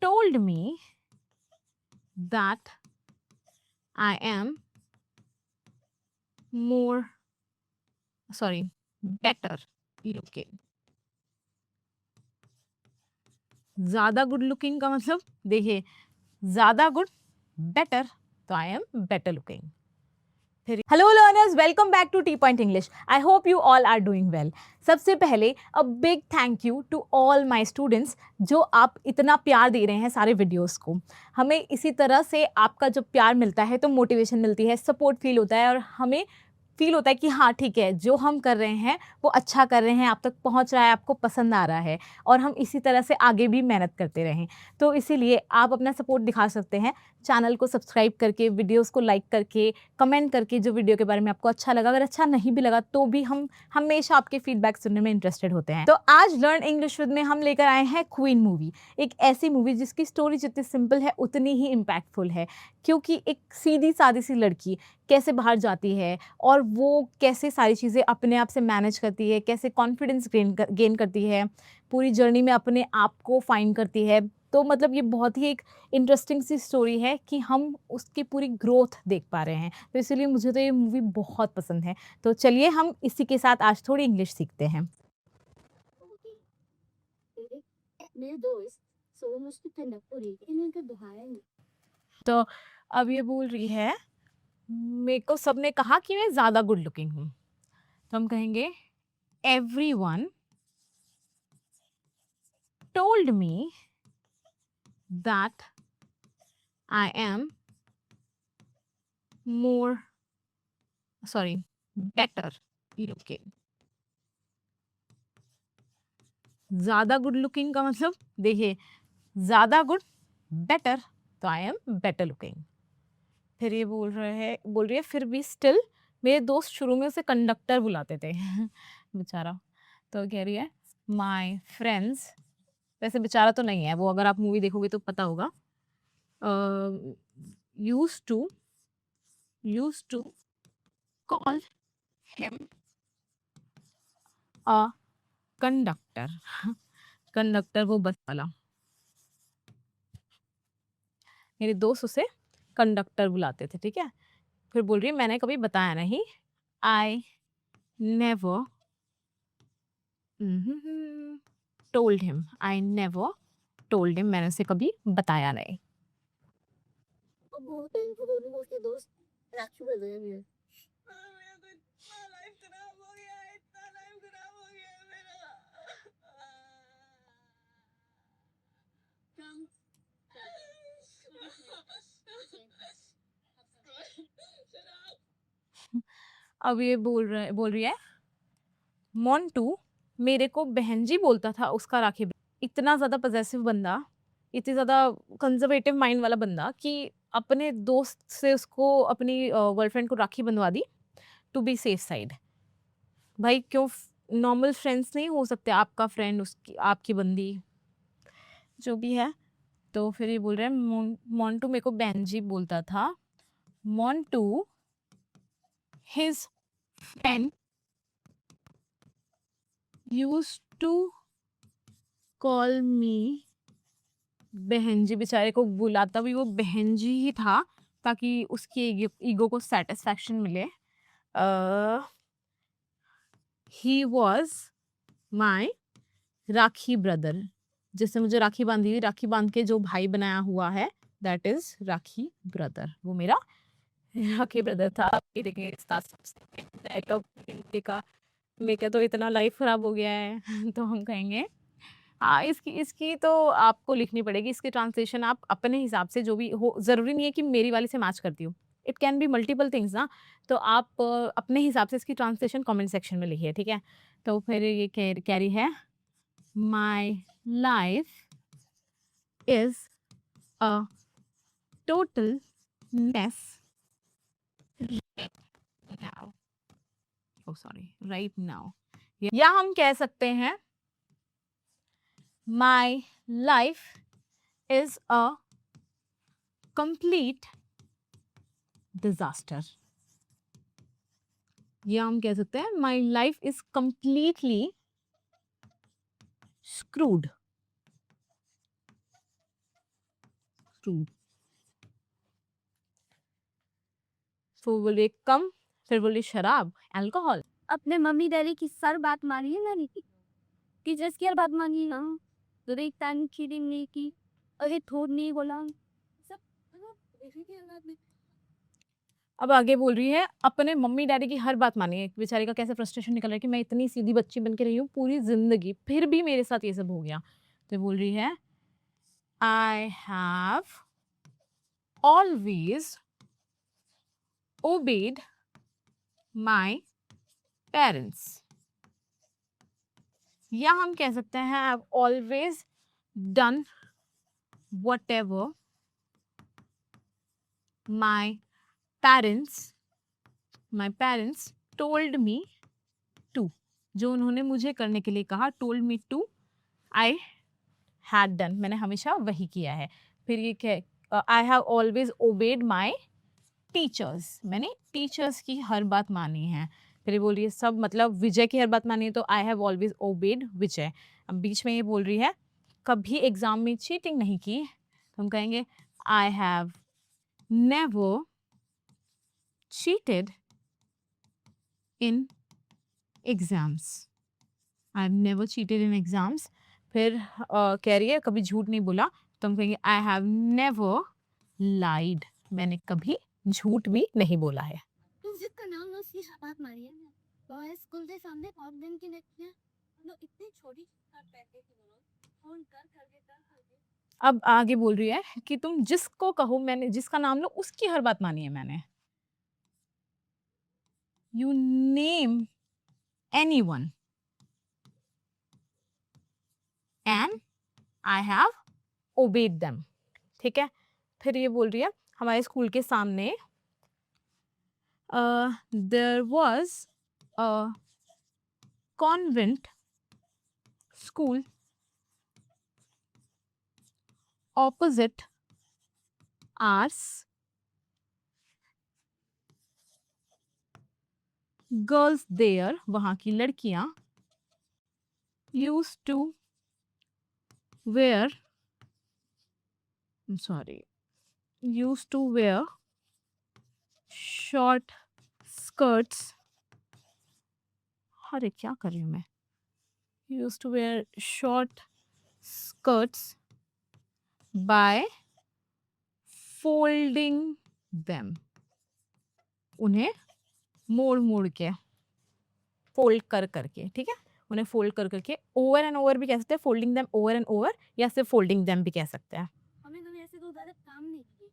told me that I am better looking. ज्यादा good looking का मतलब देखिए, ज्यादा गुड, बेटर, तो I am better looking. Hello learners, welcome back to T point English. I hope you all are doing well. सबसे पहले a big thank you to all my students जो आप इतना प्यार दे रहे हैं सारे वीडियोस को. हमें इसी तरह से आपका जब प्यार मिलता है तो मोटिवेशन मिलती है, सपोर्ट फील होता है और हमें फील होता है कि हाँ ठीक है, जो हम कर रहे हैं वो अच्छा कर रहे हैं, आप तक पहुंच रहा है, आपको पसंद आ रहा है और हम इसी तरह से आगे भी मेहनत करते रहें. तो इसीलिए आप अपना सपोर्ट दिखा सकते हैं चैनल को सब्सक्राइब करके, वीडियोस को लाइक करके, कमेंट करके जो वीडियो के बारे में आपको अच्छा लगा. अगर अच्छा नहीं भी लगा तो भी हम हमेशा आपके फीडबैक सुनने में इंटरेस्टेड होते हैं. तो आज लर्न इंग्लिश विद में हम लेकर आए हैं क्वीन मूवी. एक ऐसी मूवी जिसकी स्टोरी जितनी सिंपल है उतनी ही इम्पैक्टफुल है, क्योंकि एक सीधी सादी सी लड़की कैसे बाहर जाती है और वो कैसे सारी चीज़ें अपने आप से मैनेज करती है, कैसे कॉन्फिडेंस गेन करती है, पूरी जर्नी में अपने आप को फाइंड करती है. तो मतलब ये बहुत ही एक इंटरेस्टिंग सी स्टोरी है कि हम उसकी पूरी ग्रोथ देख पा रहे हैं. तो इसीलिए मुझे तो ये मूवी बहुत पसंद है. तो चलिए हम इसी के साथ आज थोड़ी इंग्लिश सीखते हैं. तो अब ये बोल रही है, मेरे को सबने कहा कि मैं ज़्यादा गुड लुकिंग हूँ. तो हम कहेंगे everyone told me that I am better looking. ज्यादा गुड लुकिंग का मतलब देखिए, ज्यादा गुड, बेटर, तो आई एम बेटर लुकिंग. फिर ये बोल रही है फिर भी स्टिल मेरे दोस्त शुरू में उसे कंडक्टर बुलाते थे. बेचारा. तो कह रही है माय फ्रेंड्स, वैसे बेचारा तो नहीं है वो, अगर आप मूवी देखोगे तो पता होगा. Used to call him a conductor. Conductor वो बस वाला. मेरे दोस्त उसे कंडक्टर बुलाते थे. ठीक है. फिर बोल रही है मैंने कभी बताया नहीं. I never told him. I never told him, मैंने उसे कभी बताया नहीं. अब ये बोल रही है मोंटू मेरे को बहन जी बोलता था उसका राखी. इतना ज़्यादा पजेसिव बंदा, इतनी ज़्यादा कंजर्वेटिव माइंड वाला बंदा कि अपने दोस्त से उसको अपनी गर्लफ्रेंड को राखी बंधवा दी टू बी सेफ साइड. भाई क्यों नॉर्मल फ्रेंड्स नहीं हो सकते? आपका फ्रेंड उसकी आपकी बंदी जो भी है. तो फिर ये बोल रहे हैं मोंटू मेरे को बहन जी बोलता था. Montu his friend used to call me बहन जी. बेचारे को बुलाता भी वो बहन जी ही था ताकि उसकी ईगो को सेटिस्फैक्शन मिले. He was my rakhi brother. जिससे मुझे राखी बांधी हुई, राखी बांध के जो भाई बनाया हुआ है, दैट इज राखी ब्रदर. वो मेरा राखी ब्रदर था. ये देखिए का मेरा तो इतना लाइफ खराब हो गया है. तो हम कहेंगे हाँ, इसकी तो आपको लिखनी पड़ेगी. इसकी ट्रांसलेशन आप अपने हिसाब से जो भी हो, ज़रूरी नहीं है कि मेरी वाली से मैच करती हूँ. It can be multiple things ना. तो आप अपने हिसाब से इसकी ट्रांसलेशन कमेंट सेक्शन में लिखिए. ठीक है. तो फिर ये कह रही है my life is a total mess now. Oh sorry, right now. या हम कह सकते हैं my life is a complete disaster. या हम कह सकते हैं my life is completely screwed. 2। तो बोलिए कम, फिर बोलिए शराब, अल्कोहल। अपने मम्मी डैडी की सर बात मानिए ना नहीं कि जिसकी हर बात मानिए ना तो देखता नहीं चीटिंग नहीं की अरे थोड़ नहीं बोला सब ऐसी की हालत में। अब आगे बोल रही है अपने मम्मी डैडी की हर बात मानिए। बेचारी का कैसे फ्रस्ट्रेशन निकल रहा है कि मैं इतनी सीधी बच्ची बन के रही हूँ पूरी जिंदगी, फिर भी मेरे साथ ये सब हो गया। तो बोल रही है I have always obeyed my parents, या हम कह सकते हैं I have always done whatever my parents told me to, जो उन्होंने मुझे करने के लिए कहा, told me to I had done, मैंने हमेशा वही किया है। फिर ये क्या, I have always obeyed my teachers, मैंने टीचर्स की हर बात मानी है। फिर ये बोल रही है सब मतलब विजय की हर बात मानी है, तो I have always obeyed विजय। अब बीच में ये बोल रही है कभी एग्जाम में चीटिंग नहीं की, तो हम कहेंगे I have never cheated in exams, I have never cheated in exams। फिर कह रही है कभी झूठ नहीं बोला, तो हम कहेंगे I have never lied, मैंने कभी झूठ भी नहीं बोला है। जिसका नाम लो उसकी बात मारिए ना बॉयज स्कूल के सामने और दिन की लड़कियां लोग इतनी छोटी शर्ट पहनते थी फोन कर अब आगे बोल रही है कि तुम जिसको कहो, मैंने जिसका नाम लो उसकी हर बात मानी है मैंने। You name anyone and I have obeyed them, ठीक है। फिर ये बोल रही है हमारे स्कूल के सामने there was a convent school opposite ours, girls there, वहाँ की लड़कियाँ used to wear, used to wear short skirts, अरे क्या कर रही हूँ मैं, used to wear short skirts by folding them, उन्हें मोड़ मोड़ के, फोल्ड कर करके, ठीक है, उन्हें फोल्ड कर करके, ओवर एंड ओवर भी कह सकते हैं, folding them over and over, या सिर्फ फोल्डिंग देम भी कह सकते हैं। हमें कभी ऐसे तो ज्यादा काम नहीं किए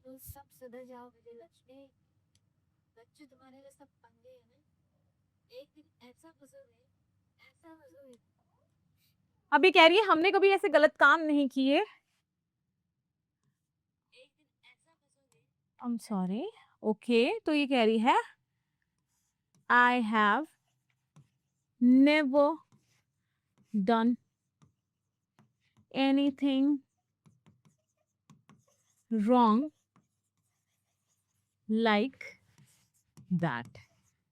तो सब सुधर जाओगे लक्ष्मी बच्चे तुम्हारे लिए सब पंगे हैं ना एक दिन ऐसा फंसोगे अभी कह रही है हमने कभी ऐसे गलत काम नहीं किए, एक दिन ऐसा फंसोगे आई एम सॉरी, ओके, तो ये कह रही है I have never done anything wrong like that।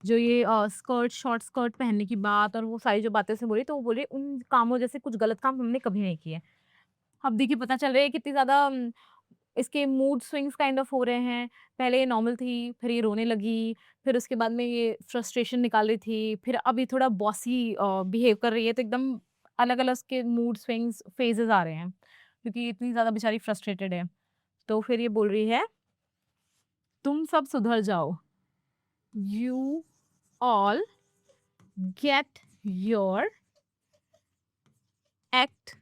जो ये स्कर्ट, शॉर्ट स्कर्ट पहनने की बात और वो सारी जो बातें से बोली, तो वो बोले उन कामों जैसे कुछ गलत काम हमने कभी नहीं किए। अब देखिए पता चल रहा है कितनी ज़्यादा इसके मूड स्विंग्स काइंड ऑफ हो रहे हैं। पहले ये नॉर्मल थी, फिर ये रोने लगी, फिर उसके बाद में ये फ्रस्ट्रेशन निकाल रही थी, फिर अब ये थोड़ा बॉसी बिहेव कर रही है, तो एकदम अलग-अलग उसके मूड स्विंग्स, फेजेज़ आ रहे हैं, क्योंकि इतनी ज़्यादा बेचारी फ्रस्ट्रेटेड है। तो फिर ये बोल रही है, तुम सब सुधर जाओ। You all get your act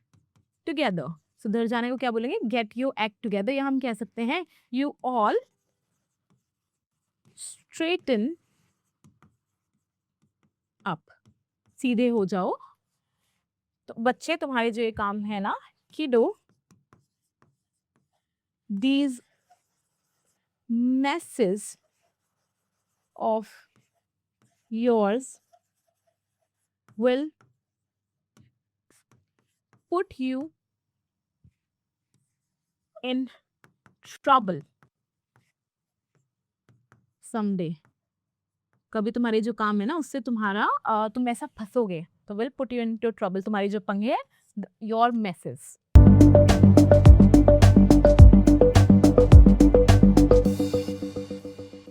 together. सुधर जाने को क्या बोलेंगे? गेट योर एक्ट टुगेदर, या हम कह सकते हैं यू ऑल स्ट्रेटन अप। सीधे हो जाओ। तो बच्चे तुम्हारे जो ये काम है ना, किडो, these messes of yours will put you in trouble someday। कभी तुम्हारे जो काम है ना उससे तुम ऐसा फंसोगे, तो will put you into trouble, तुम्हारी जो पंगे है, your messes।